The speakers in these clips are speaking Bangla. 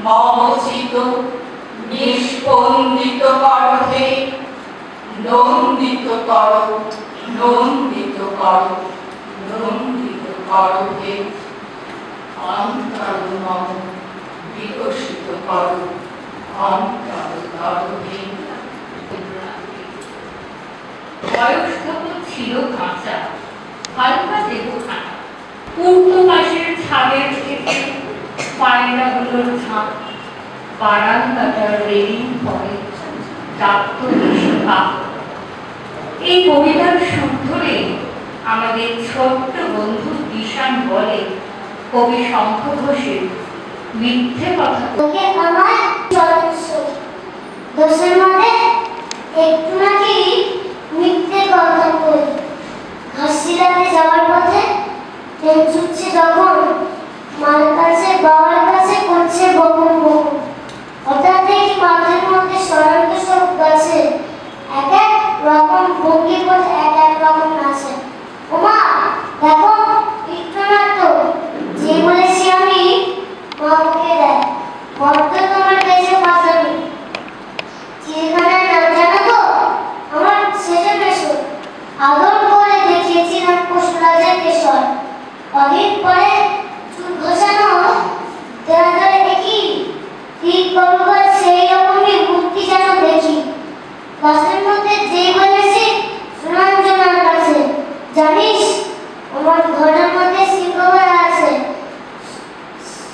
মমচিত নিষ্পন্দিত করহে, নন্দিত কর, নন্দিত কর, নন্দিত করহে। অন্তর মম বিকশিত কর, অন্তর করহে। বয়স তখন ছিল কাঁচা, হালকা দেবখানা। পূর্ব পাশের ছাদের থেকে পায়রাগুলোর ঝাঁক, বারান্দাটার রেলিং পরে ডাক্ত নিশিকাক। এই কবিতার সুর ধরে আমাদের ছোট্ট বন্ধু ঈশান বলে কবি শঙ্খ ঘোষের মিথ্যে কথা। আমার দোষের মধ্যে একটু নাকি মিথ্যে কথা কই। ঘাসিলাতে যাওয়ার পথে ট্রেন ছুটছে যখন, মার কাছে বাবার কাছে করছে বকুন বকুন। হঠাৎ দেখি মাঠের মধ্যে সরান্ত সব গাছে এক এক রকম ভঙ্গি করে এক এক রকম নাচে। ওমা দেখো চিত্রনাট্য, যে বলেছি আমি মা বকে দেয়, বড্ড তোমার দেশে পাঠাবি। চিড়িখানার নাম জানো তো? আমার শেষে পেশর আদর করে দেখিয়েছিলাম পশুরাজের কেশর। কদিন পরে চুল ঘষানো তেরা ধরে দেখি, ঠিক করবার সেই রকমই মূর্তি যেন দেখি। ক্লাসের মধ্যে যেই বলেছি সুরঞ্জনার কাছে, জানিস আমার ঘরের মধ্যে সিংহবার আছে।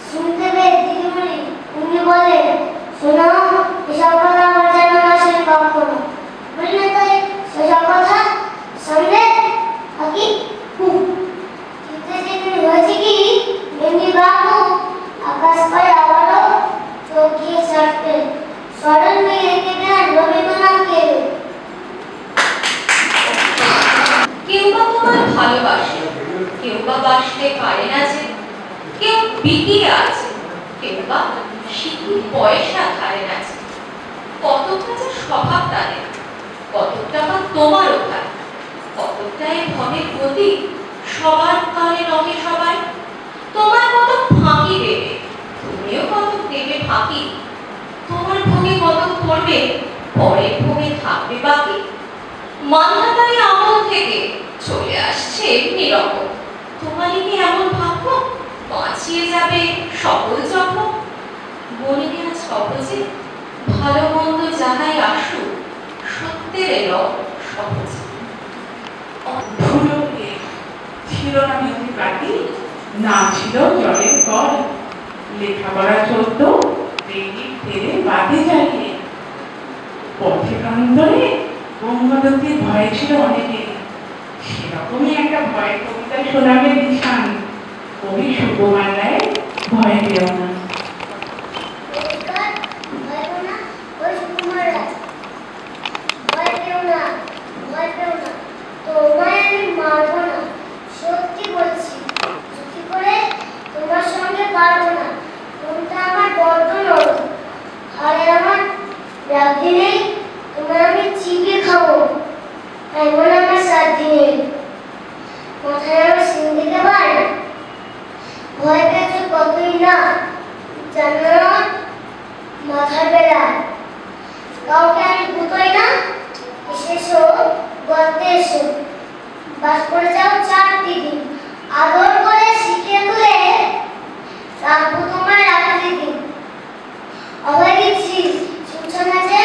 শুনতে পেয়ে দিদিমণি উনি বলে, শোনো এসব কথা আমার যেন না শুনে কখনো। বলি না তাই সেসব কথা সামনে থাকি। চিন্তা চিন্তা হয়েছে কি এমনি বাবু আকাশ পায় আবারও চোখ গিয়ে ছাড়তে সরল মেয়ে রেখে দেন রবীন্দ্রনাথকে। কেউ বা তোমার ভালোবাসে, কেউ বা বাসতে পারে না যে, কেউ বিকিয়ে আছে, কেউ বা সিঁদুর পয়সা ধারে আছে। কতটা যে স্বভাব তাদের, কতটা বা তোমার ওখান, কতটা এ ভবের গতি সবার কানে নহে সবাই। তোমার কত ফাঁকি দেবে, তুমিও কত দেবে ফাঁকি। তোমার ভোগে কত করবে, পরের ভোগে থাকবে বাকি। মান্ধাতারি আমল থেকে চলে আসছে এমনি রকম, তোমারই কি এমন ভাগ্য বাঁচিয়ে যাবে সকল জখম। বলিনি আজ সহজে ভালো মন্দ যাহাই আসুক, সত্যের এলো সহজে। ধুলো ছিল না বিদ্যুৎ বাতি, না ছিল জলের কল। লেখাপড়া চলতো রেডির তেলে বাতি জ্বালিয়ে। পথে প্রান্তরে গঙ্গাদত্তের ভয় ছিল অনেকের। সেরকমই একটা ভয়ের কবিতা শোনাবে ঈশান। কবি সুকুমার রায় ভয় পেও না। তোমায় আমি মারবো না, সত্যি বলছি। চুরি করে তোমার সঙ্গে পারবো না, মনটা আমার বড্ড নরম। ঘরে আমার রাখি নেই, তোমার আমি চিবিয়ে খাবো, এমন আমার সাধ্যি নেই। মাথায় আমার সিন্দিকে বার, ভয় পেয়েছো কতই না জানো না মাথার বেড়ায়। কাউকে আমি ভুতোই না, এসেছো গর্তে এসো, বাস করে যাও 4 দিন। আদর করে শিখিয়ে তুলে রাখবো তোমার রাখি দিন। অবাই দিচ্ছি শুনছো না যে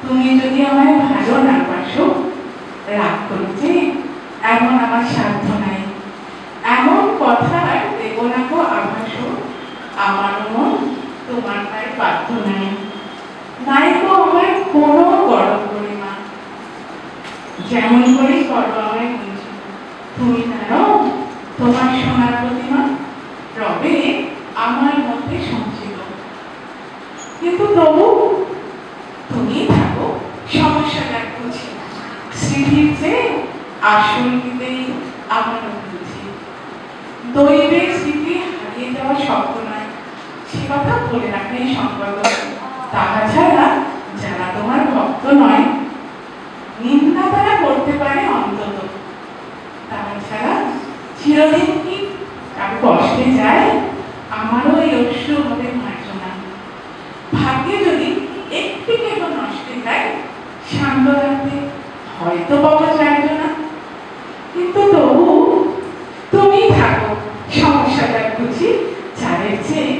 তুমি যদি আমায় ভালো না বাসো, রাগ করতে এমন আমার সাধ্য নাই। এমন কথা দেব না গো আভাস, আমার মন তোমার পায়ে বাধ্য নাই। নাই গো আমার কোনো গরম পরিমা, যেমন করেই করো আমায় বুঝি। তুমি জানো তোমার সোনার প্রতিমা রবে আমার মধ্যে সঞ্চিত, কিন্তু তবু তুমি থাকো সমস্যা দেখ বুঝি। স্মৃতির চেয়ে আসল দিতেই আমার বুঝি। দৈবের স্মৃতি হারিয়ে যাওয়া শক্ত নয়, সে কথা বলে রাখলে সংকল্প। তাহা ছাড়া যারা তোমার ভক্ত নয়, নিন্দা তারা করতে পারে অন্তত। তাহা ছাড়া চিরদিন কি কারো কষ্টে যায়, আমারও এই অশ্রু হবে মার্জনা। ভাগ্যে যদি একটি কেহ নষ্ট যায়, শান্ত রাখতে হয়তো পাওয়া যায় না, কিন্তু তবু তুমি থাকো সমস্যাটা বুঝি। চারের চেয়ে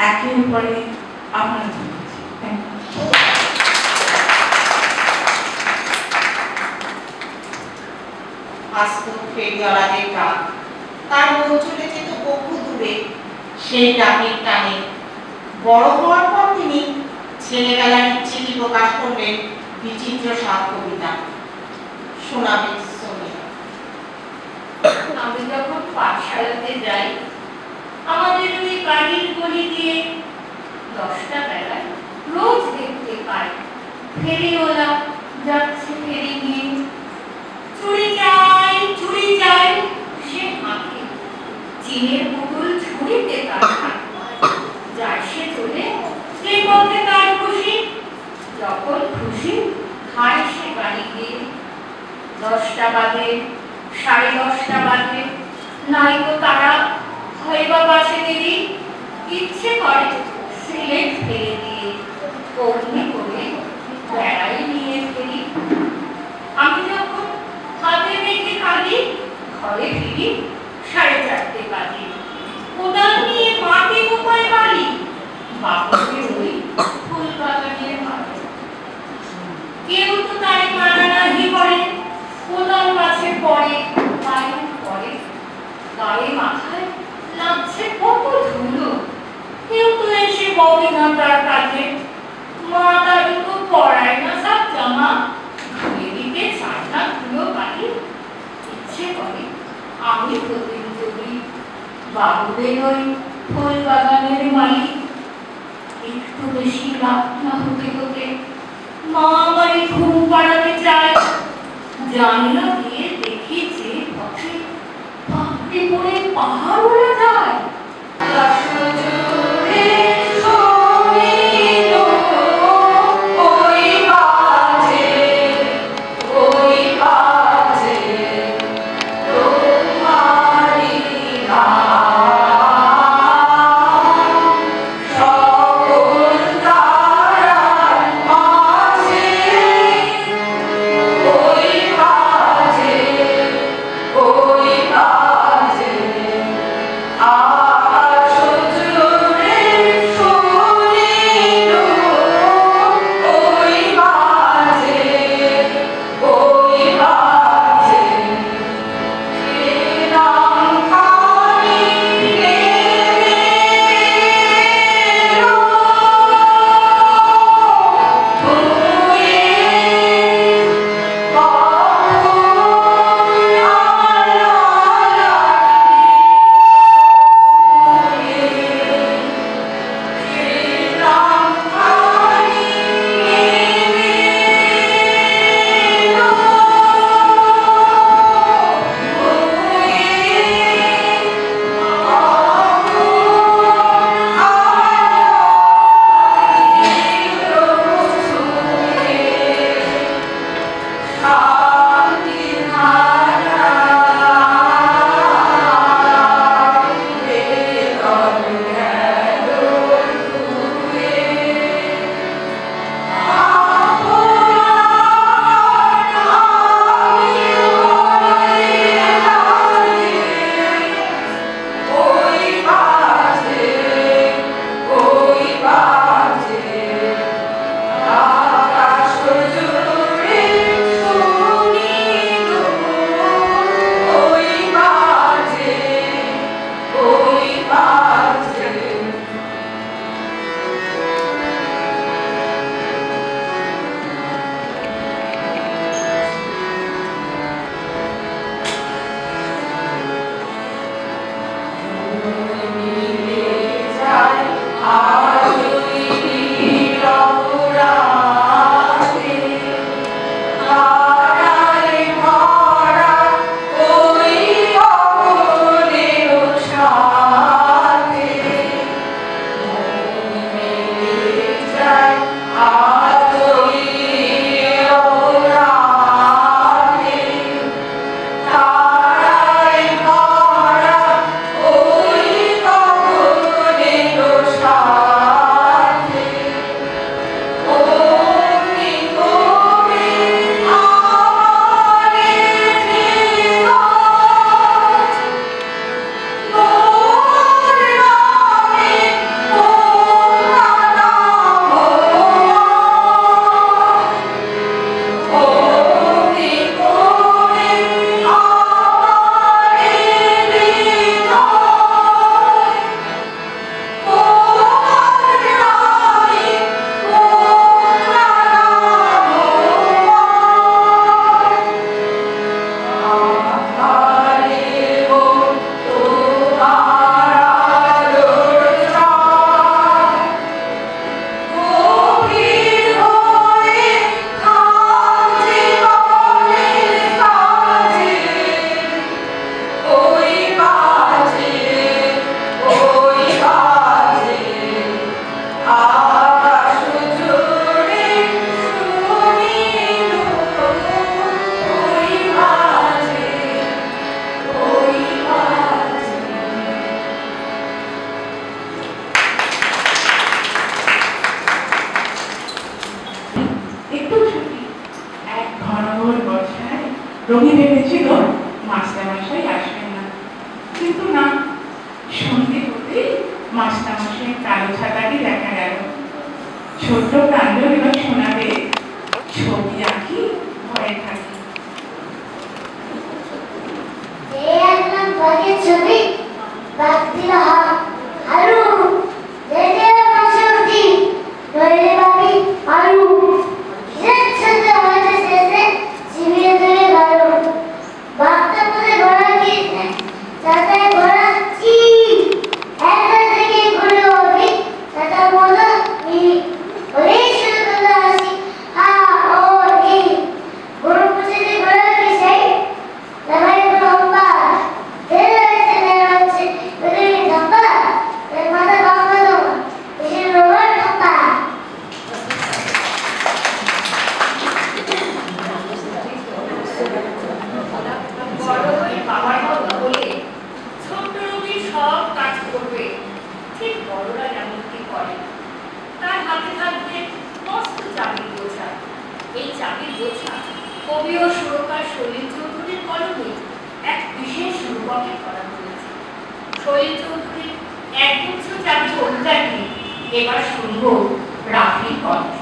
একের পরে আমার বুঝি। আস্ত ফেরিওয়ালাদের ডাক, তার মন চলে যেত বহু দূরে। সেই ডাকের টানে বড় হওয়ার পর তিনি ছেলেবেলার ইচ্ছেটি প্রকাশ করলেন বিচিত্র সাত কবিতা। শোনাবেন সোনিয়া। আমি যখন পাঠশালাতে যাই, আমাদের ওই বাড়ির গলি দিয়ে 10টা বেলায় রোজ দেখতে পাই ফেরিওয়ালা যাচ্ছে ফেরি নিয়ে। চুরি চাই সে হাঁকে, চিনের পুতুল ঝুড়িতে তার যায় সে চলে, সে পথে তার খুশি। যখন খুশি খায় সে বাড়ি গিয়ে। 10টা বাজে, 10:30 বাজে, নাই তো তারা হয় বা বাসে দেরি। ইচ্ছে করে সিলেট ফেলে দিয়ে অগ্নি করে বেড়াই নিয়ে ফেরি। আমি যখন হাতে মেখে কাঁদি, ঘরে ফিরি 4:30 বাজে। কোদাল নিয়ে মাটি কোপায় বাড়ি, বাপকে ওই ফুল বাগানের মাঠে। কেউ তো তাই মানানাহি করে, কোদাল গাছে পড়ে পায়ে পড়ে, গায়ে মাথায় লাগছে কত ধুলো। কেউ তো এসে বলে না তার কাছে, মা তার তো পড়ায় না সব জামা, ধুয়ে দিতে চায় না ধুলো বাড়ি। ইচ্ছে করে আমি প্রতিযোগী, বাবুদের ওই ফুল বাগানের মালিক। একটু বেশি রাত না হতে হতে মা আমার ঘুম পাড়াতে চায়। জানলা দিয়ে দেখি যে পথে পাপড়ি পড়ে পাহাড় ওরা যায়। Oy, রবি ভেবেছিল মাস্টারমশাই আসবেন না, কিন্তু না, সন্ধে হতে মাস্টারমশাই কালো ছাতাটি দেখা গেল। ছোট্ট কাণ্ড এবার শোনাবে, ছবি আঁকি ভয়ে থাকি। এই একদম বাঘের ছবি, বাঘ দিল হারু, যেতে পাশে উঠি, নইলে পাবি আলু। কিসের সাথে হয়তো শেষে চিবিয়ে ধরে গেল, বাঘটা বলে ঘোড়া গিয়েছে, চাচাই ঘোড়া চি, একটা থেকে ঘুরে হবি, চাচা বলল ই, বলেই শুরু করলো হাসি, হা ও ই, গরু পুষেছে ঘোড়া কি সেই, লাগাই লম্বা, তেল হয়েছে তেল হচ্ছে, বেগুনি ধাপ্পা, এর মাথা লম্বা লম্বা, বেশি লম্বা ধাপ্পা। বড় হয়ে বাবার কথা বলে ছোট্ট রবি সব কাজ করবে, ঠিক বড়রা যেমনটি করে। তার হাতে থাকবে মস্ত চাবির বোঝা। এই চাবির বোঝা কবি ও সুরকার সলিল চৌধুরীর কলমে এক বিশেষ রূপকে করা হয়েছে। সলিল চৌধুরীর একগুচ্ছ চাবি কবিতাটি এবার শুনব রাফির কণ্ঠে।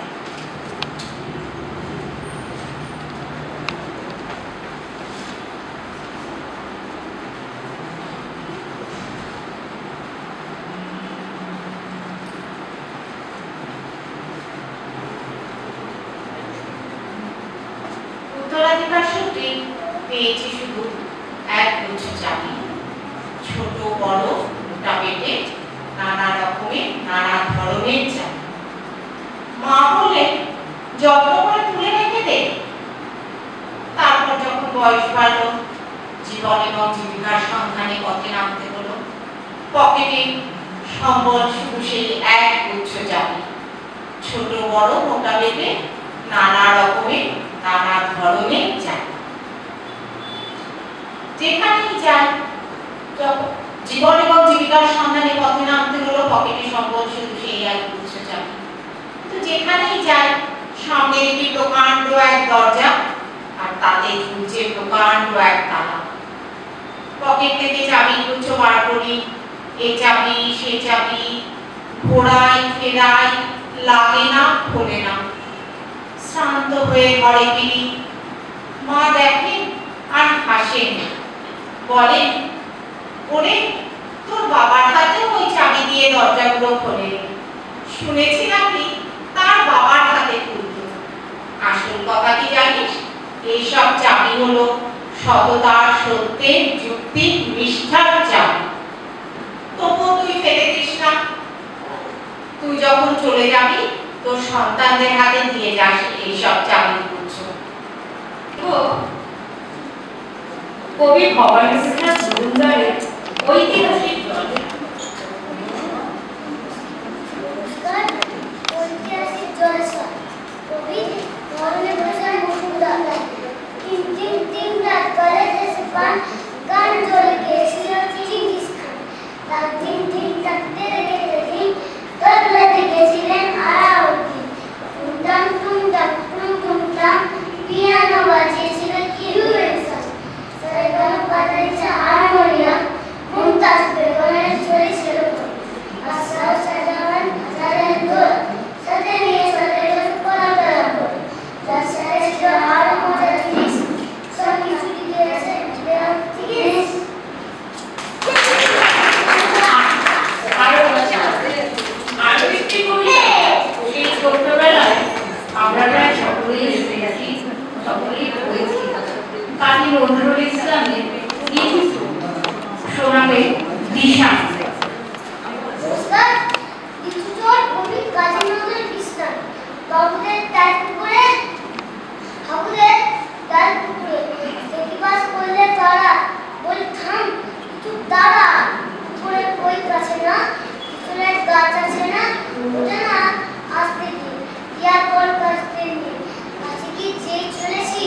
উত্তরাধিকার সূত্রে পেয়েছি শুধু এক গুচ্ছ চাবি, ছোট বড় মোটা পেটে নানা রকমের নানা ধরনের চাবি। মা বললেন যত্ন করে তুলে রেখে দে। তারপর যখন বয়স বাড়ল, জীবন এবং জীবিকার সন্ধানে পথে নামতে হলো, পকেটে সম্বল শুধু সেই এক গুচ্ছ চাবি, ছোট বড় মোটা পেটে নানা রকমের নানা ধরনের চাবি। যেখানেই যাই, জীবন এবং জীবিকার সন্ধানে পথে নামতে হলো, পকেটে সম্বল শুধু সেই এক গুচ্ছ চাবি। তো যেখানেই যাই, সামনে একটি প্রকাণ্ড এক দরজা, আর তাতে ঝুলছে প্রকাণ্ড এক তালা। পকেট থেকে চাবি গুচ্ছ বার করি, এ চাবি সে চাবি, ঘোরাই ফেরাই, লাগে না খোলে না। শান্ত হয়ে ঘরে ফিরি, মা দেখেন আর হাসেন, বলেন ওরে তোর বাবার হাতেও ওই চাবি দিয়ে দরজাগুলো খোলে, শুনেছি নাকি তার বাবার হাতে খুলতো। আসল কথা কি জানিস, এইসব চাবি হলো সততা, সত্যের, যুক্তি, নিষ্ঠার চাবি। তবুও তুই ফেলে দিস না, তুই যখন চলে যাবি তোর সন্তানদের হাতে দিয়ে যাস এইসব চাবি গুচ্ছ। কবি ভবানীচন্দ্র মজুমদারের ঐতিহাসিক গ্রন্থ। ঐতিহাসিক জলসা, কবি ভবানীচন্দ্র মজুমদার। তিন তিন তিন রাত কলেজে সে পান, গান চলে গিয়েছিল চিঙ্গিস খান। তার তিন তিন থাকতে রেখে দিন, তবলাতে গেছিলেন আলাউদ্দিন। টুমটাম টুমটাম টুম টুমটাম, পিয়ানো বাজিয়েছিল কিরুয়েসান। সারেগাম বাজাইছে হারমোনিয়াম, মুমতাজ বেগমের ছড়ি ছিল। আশাও সাজামান হাজারের দোল, সাথে নিয়ে সাথে গেছে পরাতরা বল। যার সাথে ছিল আরো মজার জিনিস, সব কিছু দিয়েছে দেওয়ার জিনিস। আরো একটি কবিতা, সেই ছোট্টবেলায় আমরা প্রায় সকলেই এসেছি, সকলেই পড়েছি। কাজী নজরুল ইসলামের কিছু শোনাবে দিশা। নমস্কার, কিছুচোর কবি কাজী নজরুল ইসলাম। বাবুদের তার পুকুরে, হাবুদের তার পুকুরে, দেখি বাস করলে তারা, বলি থাম কিছু দাঁড়া। পুকুরে কই কাছে না, পিছনের গাছ আছে না, ওটা না আসতে দিন, ইয়ার পর কাছতে নিয়ে। কাছে কি যেই চলেছি,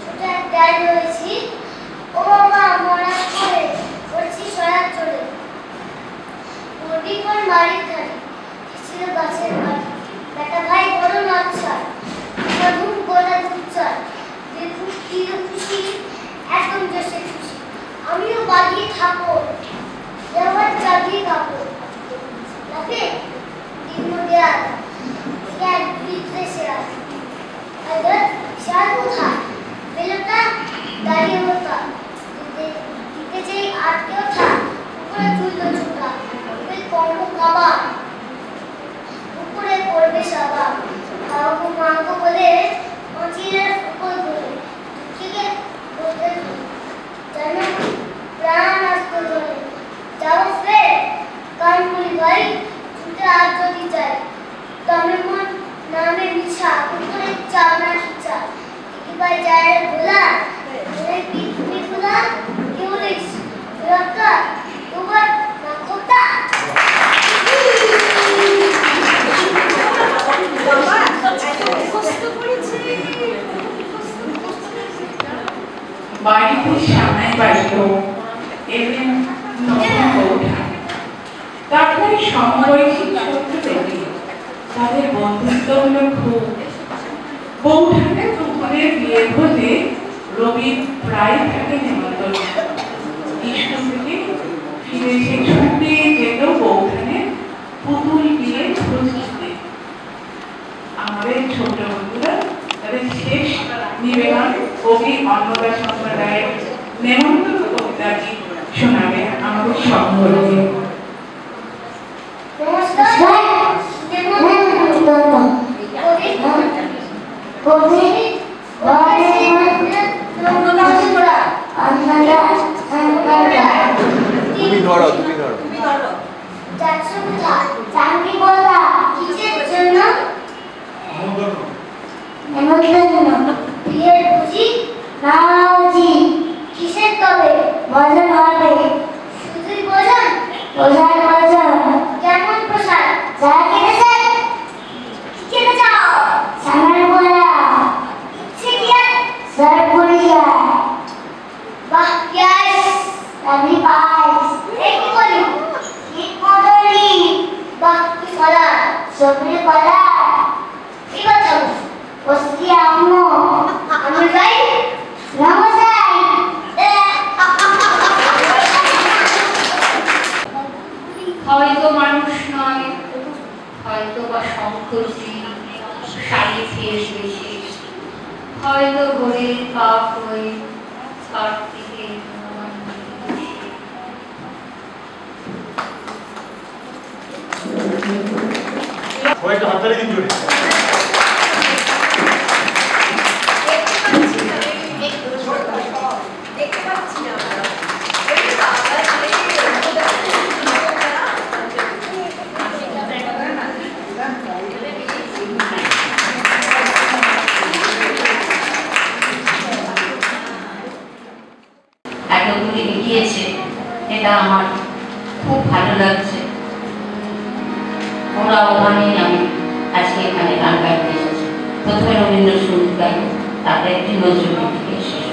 ছোট এক ডাল রয়েছি, ও বাবা বাজার ভোলা পৃথিবী খোলা কেউ লিখছি রক্তা তোমার নক্ষতা বাড়িতে সামনে বাজলো এলেন নতুন বৌঠা। তারপরে সমবয়সী ছোট্ট দেবী, তাদের বন্ধুত্ব হলো খুব। বৌঠাকে দুপুরের বিয়ে ভোজে রবি প্রায় থাকে নিমন্ত্রণ। স্কুল থেকে ফিরে এসে ছুটে যেত বৌঠানের পুতুল বিয়ে খোঁজ নিতে। আমাদের ছোট বন্ধুরা তাদের শেষ নিবেদন কবি অন্নদা সম্প্রদায়ের নেমন্তন্ন কবিতাটি শোনাবে আমাদের সম্পর্কে। তুমি ধরো বিয়ের বুঝি না বুঝি কিসের তবে মজা হবে শুধুই বোঝান কেমন প্রসাদ যা কেটেছে কেটে যাও সামনে বলা ইচ্ছে কি আর স্যার পড়ে যায় বাহ গ্যাস আমি পাইস এই কি করি কি করি বাহ কি কলা সবরি কলা কি বাচ্চা বসতি আম্মু আমি যাই নমস্কার হয়তো মানুষ নয়, হয়তো বা সংকোচী শাড়ি শেষ বেশি, হয়তো ঘোরের পাপ হয়ে ছাড় থেকে কয়েকটা হাততালি দিন জোরে। এতগুলি এগিয়েছে, এটা আমার খুব ভালো লাগছে। ওরা ওখানেই আমি আজকে এখানে গান গাইতে এসেছি। প্রথমে রবীন্দ্রসঙ্গীত গাই, তারপরে একটি নজরুল গীতিকে শেষ।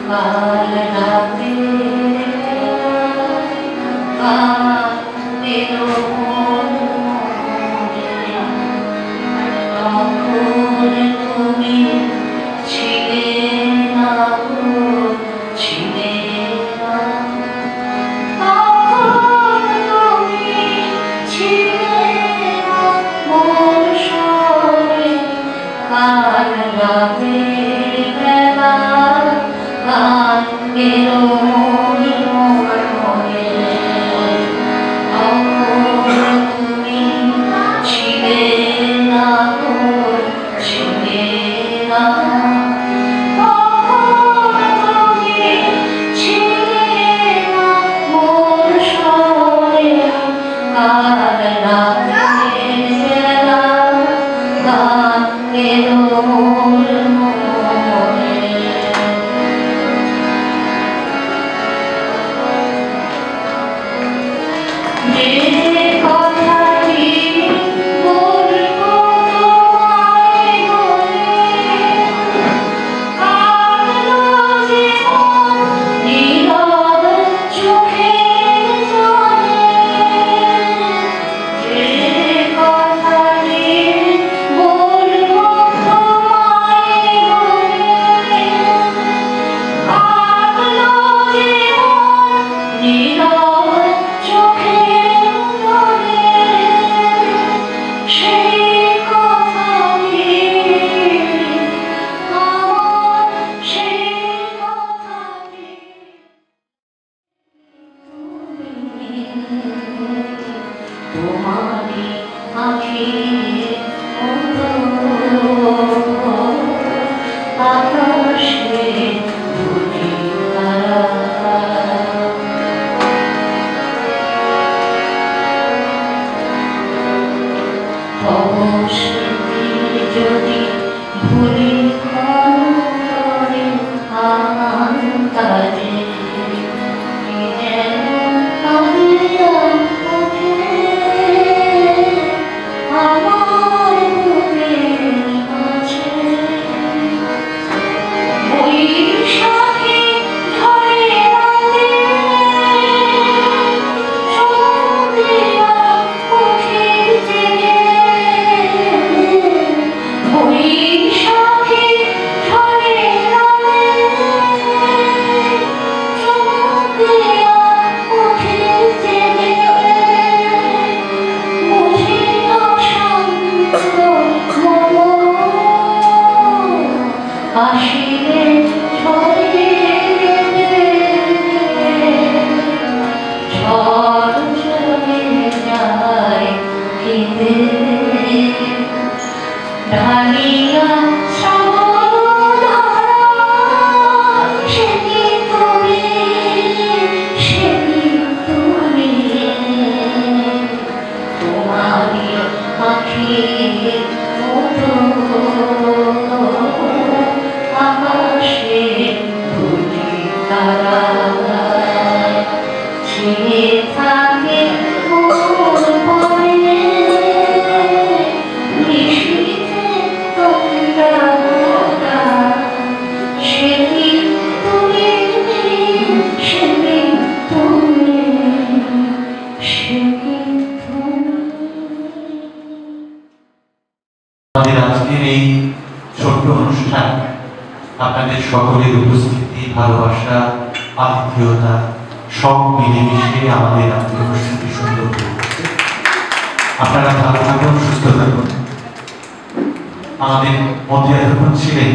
কাল রাতে তুমি ছিলে না ছিলে না তুমি ছিলে না মোর সরে কাল রাতে বেলা গান বেরো তুমি ছিলে না ছিলে না তুমি ছিলে না মোর সরে কাল রাতে বেলা গান বেরো আসিলে ঝরে ঝড় চলে যায় কেঁদে ঢালিয়া শ্রাবণ সেটি তুমি সেটি তুমি তোমারই আখির মতো আকাশে দুটি তারা চেয়ে থাকে মোর পরে নিশীথে তোমরা মোরা সেদিন তুমি সেদিন তুমি সেদিন তুমি। আমাদের আজকের এই ছোট্ট অনুষ্ঠান আপনাদের সকলের উপস্থিতি, ভালোবাসা, আতিথেয়তা সব মিলেমিশে আমাদের আজকের অনুষ্ঠানটি সুন্দর করে তুলেছে। আপনারা ভালো থাকুন, সুস্থ থাকুন। আমাদের মধ্যে এতক্ষণ ছিলেন